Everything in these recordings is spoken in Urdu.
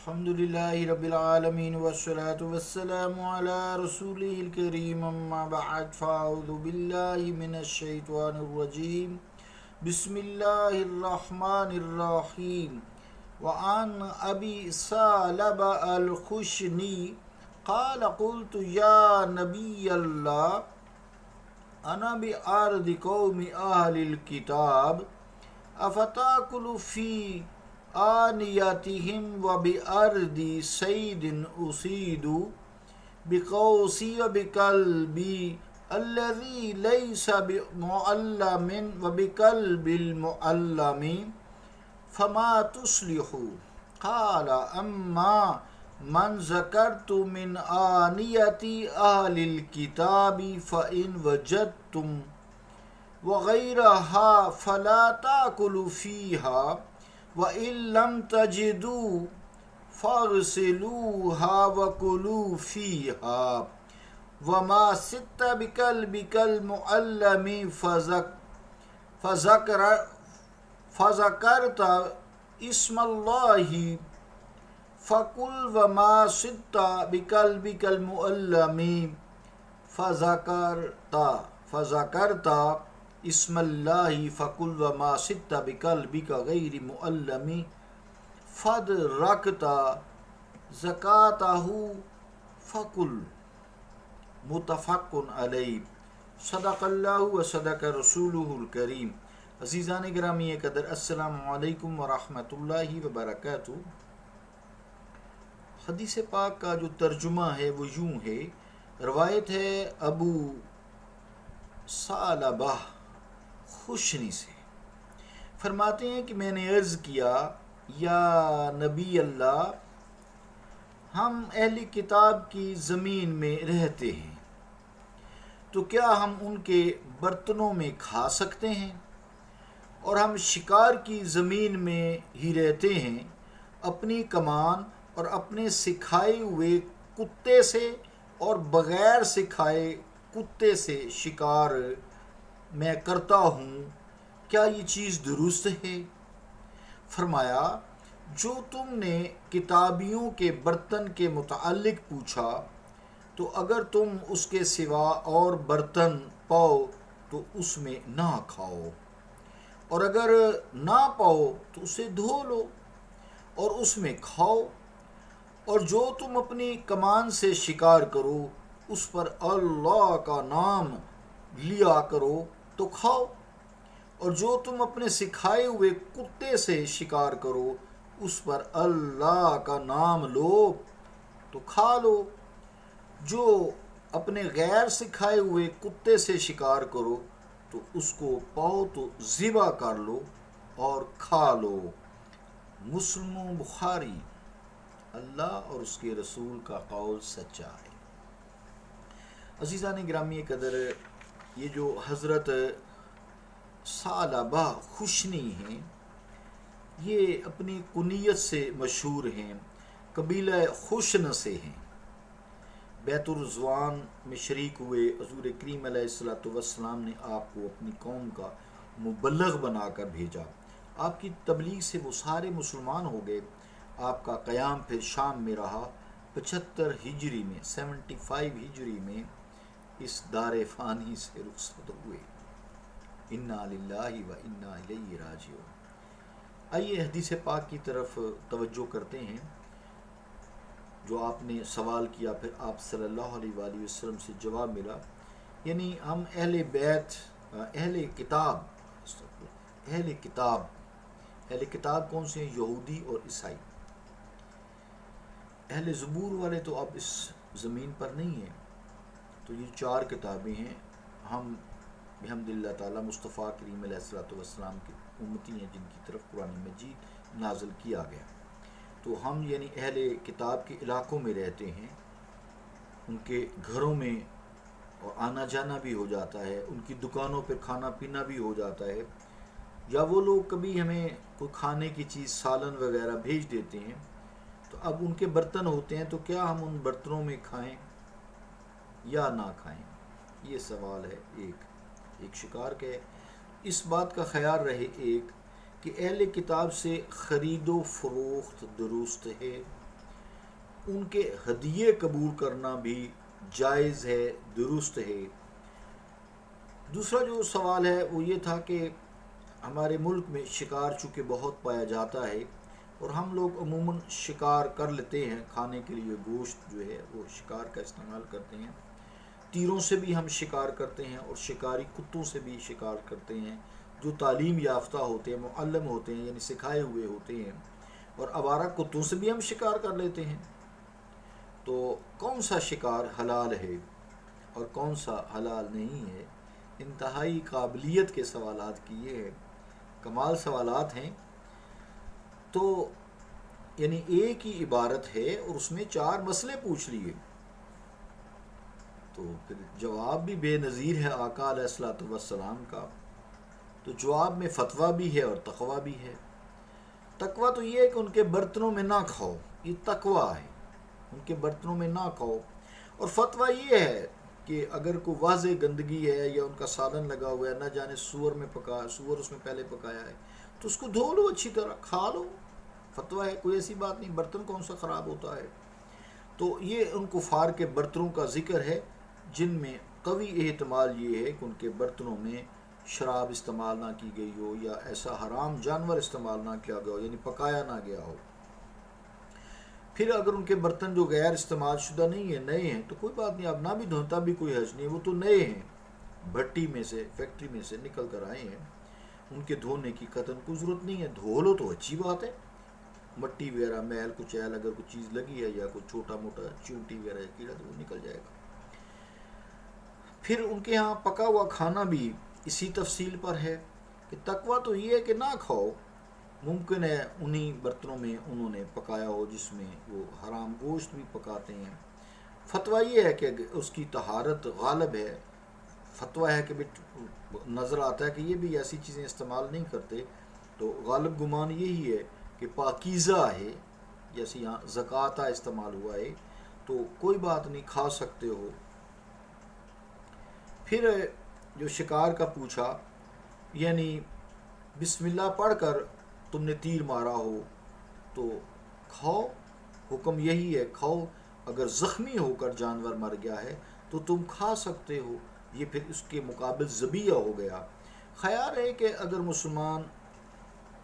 الحمدللہ رب العالمین والصلاة والسلام علی رسولہ الکریم اما بعد فاعوذ باللہ من الشیطان الرجیم بسم اللہ الرحمن الرحیم وعن ابی ثعلبہ الخشنی قال قلت یا نبی اللہ انا بارض قوم اہل الکتاب افتاکل فی آنیاتہم وبأرض صید أصید بقوسی وبقلبی الذی لیس بمعلم وبقلب المعلم فما تصلح قال اما من ذکرت من آنیت اہل الکتاب فإن وجدتم وغیرها فلا تأکلوا فیہا وَإِن لَمْ تَجِدُوا فَاغْسِلُوهَا وَكُلُوا فِيهَا وَمَا سِتَّ بِقَلْبِكَ الْمُعَلَّمِ فَذَكَرْتَ اسْمَ اللَّهِ فَقُلْ وَمَا سِتَّ بِقَلْبِكَ الْمُعَلَّمِ فَذَكَرْتَ اسم اللہ فقل وما سِتَّ بقلبک غیر معلم فادرکت زکاتہ فقل متفق علیہ صدق اللہ و صدق رسولہ الکریم۔ عزیزان گرامی قدر، السلام علیکم ورحمۃ اللہ وبرکاتہ۔ حدیث پاک کا جو ترجمہ ہے وہ یوں ہے، روایت ہے ابو ثعلبہ خشنی سے، فرماتے ہیں کہ میں نے عرض کیا یا نبی اللہ، ہم اہل کتاب کی زمین میں رہتے ہیں تو کیا ہم ان کے برتنوں میں کھا سکتے ہیں؟ اور ہم شکار کی زمین میں ہی رہتے ہیں، اپنی کمان اور اپنے سکھائے ہوئے کتے سے اور بغیر سکھائے کتے سے شکار میں کرتا ہوں، کیا یہ چیز درست ہے؟ فرمایا، جو تم نے کتابیوں کے برتن کے متعلق پوچھا تو اگر تم اس کے سوا اور برتن پاؤ تو اس میں نہ کھاؤ، اور اگر نہ پاؤ تو اسے دھو لو اور اس میں کھاؤ، اور جو تم اپنی کمان سے شکار کرو اس پر اللہ کا نام لیا کرو تو کھاؤ، اور جو تم اپنے سکھائے ہوئے کتے سے شکار کرو اس پر اللہ کا نام لو تو کھا لو، جو اپنے غیر سکھائے ہوئے کتے سے شکار کرو تو اس کو پاؤ تو ذبح کر لو اور کھا لو۔ مسلم و بخاری۔ اللہ اور اس کے رسول کا قول سچا ہے۔ عزیزان گرامی قدر، یہ جو حضرت ثعلبہ خشنی ہیں، یہ اپنی کنیت سے مشہور ہیں، قبیلہ خشن سے ہیں، بیت الرضوان میں شریک ہوئے۔ حضور کریم علیہ السلام نے آپ کو اپنی قوم کا مبلغ بنا کر بھیجا، آپ کی تبلیغ سے وہ سارے مسلمان ہو گئے۔ آپ کا قیام پھر شام میں رہا، 75 ہجری میں 75 ہجری میں اس دار فانی سے رخصت ہوئے۔ انا للہ و انا الیہ راجعون۔ آئیے حدیث پاک کی طرف توجہ کرتے ہیں جو آپ نے سوال کیا، پھر آپ صلی اللہ علیہ وآلہ وسلم سے جواب ملا، یعنی ہم اہل بیت، اہل کتاب کون سے ہیں؟ یہودی اور عیسائی۔ اہل زبور والے تو اب اس زمین پر نہیں ہیں، تو یہ 4 کتابیں ہیں۔ ہم بحمد اللہ تعالیٰ مصطفیٰ کریم علیہ السلام کی امتی ہیں جن کی طرف قرآن مجید نازل کیا گیا، تو ہم یعنی اہل کتاب کے علاقوں میں رہتے ہیں، ان کے گھروں میں اور آنا جانا بھی ہو جاتا ہے، ان کی دکانوں پہ کھانا پینا بھی ہو جاتا ہے، یا وہ لوگ کبھی ہمیں کوئی کھانے کی چیز سالن وغیرہ بھیج دیتے ہیں، تو اب ان کے برتن ہوتے ہیں تو کیا ہم ان برتنوں میں کھائیں یا نہ کھائیں؟ یہ سوال ہے ایک شکار کا ہے۔ اس بات کا خیال رہے ایک کہ اہل کتاب سے خرید و فروخت درست ہے، ان کے ہدیے قبول کرنا بھی جائز ہے، درست ہے۔ دوسرا جو سوال ہے وہ یہ تھا کہ ہمارے ملک میں شکار چونکہ بہت پایا جاتا ہے اور ہم لوگ عموماً شکار کر لیتے ہیں، کھانے کے لیے گوشت جو ہے وہ شکار کا استعمال کرتے ہیں، تیروں سے بھی ہم شکار کرتے ہیں اور شکاری کتوں سے بھی شکار کرتے ہیں جو تعلیم یافتہ ہوتے ہیں، معلم ہوتے ہیں، یعنی سکھائے ہوئے ہوتے ہیں، اور آوارہ کتوں سے بھی ہم شکار کر لیتے ہیں۔ تو کون سا شکار حلال ہے اور کون سا حلال نہیں ہے؟ انتہائی قابلیت کے سوالات کی یہ ہے، کمال سوالات ہیں۔ تو یعنی ایک ہی عبارت ہے اور اس میں 4 مسئلے پوچھ لیے، تو پھر جواب بھی بے نظیر ہے آقا علیہ الصلوۃ والسلام کا۔ تو جواب میں فتویٰ بھی ہے اور تقویٰ بھی ہے۔ تقویٰ تو یہ ہے کہ ان کے برتنوں میں نہ کھاؤ، یہ تقویٰ ہے، ان کے برتنوں میں نہ کھاؤ۔ اور فتویٰ یہ ہے کہ اگر کوئی واضح گندگی ہے یا ان کا سالن لگا ہوا ہے، نہ جانے سور میں پکا، سور اس میں پہلے پکایا ہے، تو اس کو دھو لو اچھی طرح، کھا لو، فتویٰ ہے، کوئی ایسی بات نہیں، برتن کون سا خراب ہوتا ہے۔ تو یہ ان کفار کے برتنوں کا ذکر ہے جن میں قوی احتمال یہ ہے کہ ان کے برتنوں میں شراب استعمال نہ کی گئی ہو یا ایسا حرام جانور استعمال نہ کیا گیا ہو، یعنی پکایا نہ گیا ہو۔ پھر اگر ان کے برتن جو غیر استعمال شدہ نہیں ہیں، نئے ہیں، تو کوئی بات نہیں، آپ نہ بھی دھوتا بھی کوئی حرج نہیں، وہ تو نئے ہیں، بھٹی میں سے، فیکٹری میں سے نکل کر آئے ہیں، ان کے دھونے کی قطعاً کوئی ضرورت نہیں ہے، دھو لو تو اچھی بات ہے۔ مٹی وغیرہ، میل، کچیل اگر کوئی چیز لگی ہے یا کوئی چھوٹا موٹا چونٹی وغیرہ یا کیڑا، تو وہ نکل جائے گا۔ پھر ان کے ہاں پکا ہوا کھانا بھی اسی تفصیل پر ہے کہ تقویٰ تو یہ ہے کہ نہ کھاؤ، ممکن ہے انہی برتنوں میں انہوں نے پکایا ہو جس میں وہ حرام گوشت بھی پکاتے ہیں۔ فتویٰ یہ ہے کہ اس کی طہارت غالب ہے، فتویٰ ہے کہ نظر آتا ہے کہ یہ بھی ایسی چیزیں استعمال نہیں کرتے، تو غالب گمان یہی ہے کہ پاکیزہ ہے، جیسے یہاں زکوٰۃ استعمال ہوا ہے، تو کوئی بات نہیں، کھا سکتے ہو۔ پھر جو شکار کا پوچھا، یعنی بسم اللہ پڑھ کر تم نے تیر مارا ہو تو کھاؤ، حکم یہی ہے، کھاؤ۔ اگر زخمی ہو کر جانور مر گیا ہے تو تم کھا سکتے ہو، یہ پھر اس کے مقابل ذبیحہ ہو گیا۔ خیال ہے کہ اگر مسلمان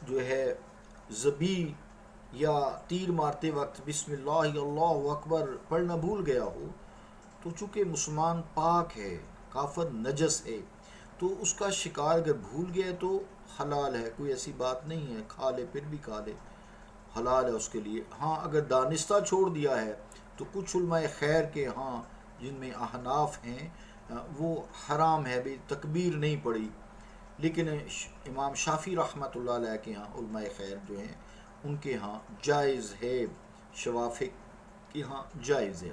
جو ہے ذبیح یا تیر مارتے وقت بسم اللہ اللہ اکبر پڑھنا بھول گیا ہو، تو چونکہ مسلمان پاک ہے، کافر نجس ہے، تو اس کا شکار اگر بھول گیا ہے تو حلال ہے، کوئی ایسی بات نہیں ہے، کھا لے، پھر بھی کھا لے، حلال ہے اس کے لیے۔ ہاں اگر دانستہ چھوڑ دیا ہے تو کچھ علماء خیر کے ہاں جن میں احناف ہیں وہ حرام ہے، بھی تکبیر نہیں پڑی، لیکن امام شافعی رحمۃ اللہ علیہ کے ہاں علماء خیر جو ہیں ان کے ہاں جائز ہے، شوافق کے ہاں جائز ہے۔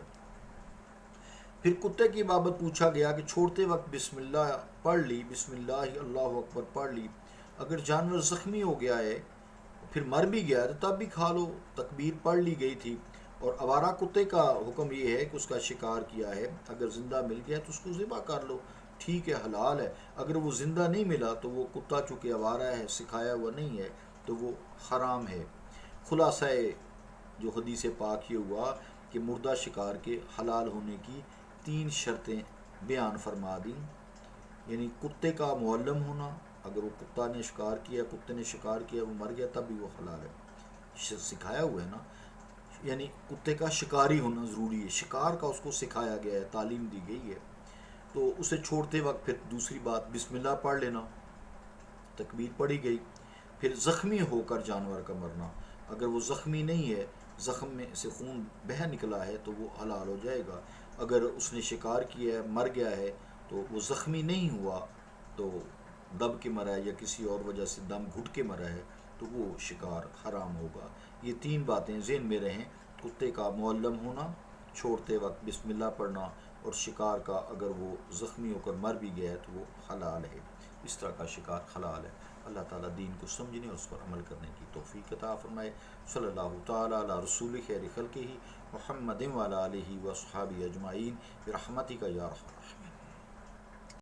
پھر کتے کی بابت پوچھا گیا کہ چھوڑتے وقت بسم اللہ پڑھ لی، بسم اللہ اللہ اکبر پڑھ لی، اگر جانور زخمی ہو گیا ہے پھر مر بھی گیا تو تب بھی کھا لو، تکبیر پڑھ لی گئی تھی۔ اور آوارہ کتے کا حکم یہ ہے کہ اس کا شکار کیا ہے، اگر زندہ مل گیا تو اس کو ذبح کر لو، ٹھیک ہے، حلال ہے۔ اگر وہ زندہ نہیں ملا تو وہ کتا چونکہ آوارہ ہے، سکھایا ہوا نہیں ہے، تو وہ حرام ہے۔ خلاصہ جو حدیث پاک یہ ہوا کہ مردہ شکار کے حلال ہونے کی 3 شرطیں بیان فرما دیں، یعنی کتے کا معلم ہونا، اگر وہ کتا نے شکار کیا، کتے نے شکار کیا، وہ مر گیا تب بھی وہ حلال ہے، سکھایا ہوا ہے نا، یعنی کتے کا شکاری ہونا ضروری ہے، شکار کا اس کو سکھایا گیا ہے، تعلیم دی گئی ہے، تو اسے چھوڑتے وقت پھر دوسری بات بسم اللہ پڑھ لینا، تکبیر پڑھی گئی۔ پھر زخمی ہو کر جانور کا مرنا، اگر وہ زخمی نہیں ہے، زخم میں سے خون بہہ نکلا ہے تو وہ حلال ہو جائے گا۔ اگر اس نے شکار کیا ہے، مر گیا ہے، تو وہ زخمی نہیں ہوا، تو دب کے مرا ہے یا کسی اور وجہ سے دم گھٹ کے مرا ہے، تو وہ شکار حرام ہوگا۔ یہ 3 باتیں ذہن میں رہیں، کتے کا معلم ہونا، چھوڑتے وقت بسم اللہ پڑھنا، اور شکار کا اگر وہ زخمی ہو کر مر بھی گیا ہے تو وہ حلال ہے، اس طرح کا شکار حلال ہے۔ اللہ تعالیٰ دین کو سمجھنے اور اس پر عمل کرنے کی توفیق عطا فرمائے۔ صلی اللہ تعالیٰ علی رسول خیر خلقہ محمد وعلی آلہ و اصحابہ اجمعین برحمتک یا ارحم الراحمین۔